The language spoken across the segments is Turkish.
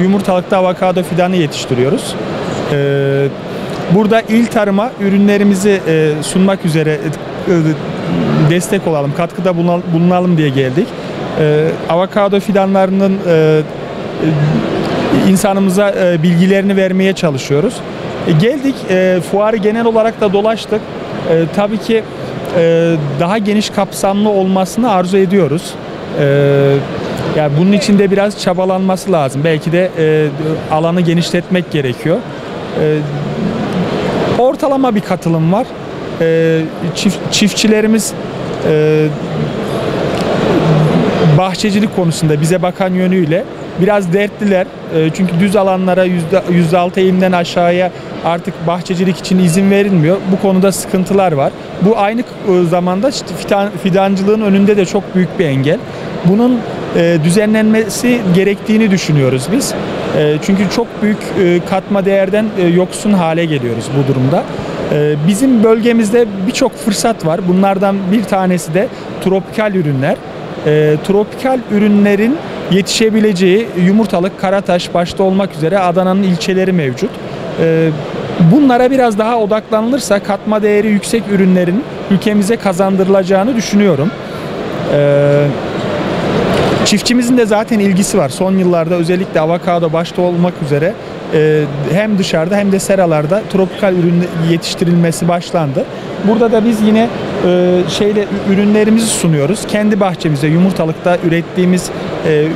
yumurtalıkta avokado fidanı yetiştiriyoruz. Burada il tarıma ürünlerimizi sunmak üzere destek olalım, katkıda bulunalım diye geldik. Avokado fidanlarının insanımıza bilgilerini vermeye çalışıyoruz. Geldik, fuarı genel olarak da dolaştık. Tabii ki daha geniş kapsamlı olmasını arzu ediyoruz. Yani bunun için de biraz çabalanması lazım. Belki de alanı genişletmek gerekiyor. Ortalama bir katılım var. Çiftçilerimiz bahçecilik konusunda bize bakan yönüyle biraz dertliler. Çünkü düz alanlara %6 eğimden aşağıya artık bahçecilik için izin verilmiyor. Bu konuda sıkıntılar var. Bu aynı zamanda fidancılığın önünde de çok büyük bir engel. Bunun düzenlenmesi gerektiğini düşünüyoruz biz. Çünkü çok büyük katma değerden yoksun hale geliyoruz bu durumda. Bizim bölgemizde birçok fırsat var. Bunlardan bir tanesi de tropikal ürünler. Tropikal ürünlerin yetişebileceği Yumurtalık, Karataş başta olmak üzere Adana'nın ilçeleri mevcut. Bunlara biraz daha odaklanılırsa katma değeri yüksek ürünlerin ülkemize kazandırılacağını düşünüyorum. Çiftçimizin de zaten ilgisi var. Son yıllarda özellikle avokado başta olmak üzere hem dışarıda hem de seralarda tropikal ürün yetiştirilmesi başlandı. Burada da biz yine ürünlerimizi sunuyoruz. Kendi bahçemizde Yumurtalık'ta ürettiğimiz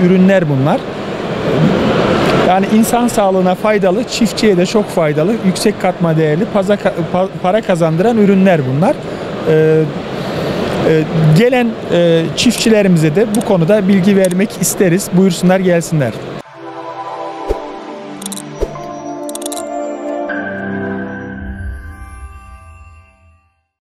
ürünler bunlar. Yani insan sağlığına faydalı, çiftçiye de çok faydalı, yüksek katma değerli, para kazandıran ürünler bunlar. Gelen çiftçilerimize de bu konuda bilgi vermek isteriz. Buyursunlar, gelsinler.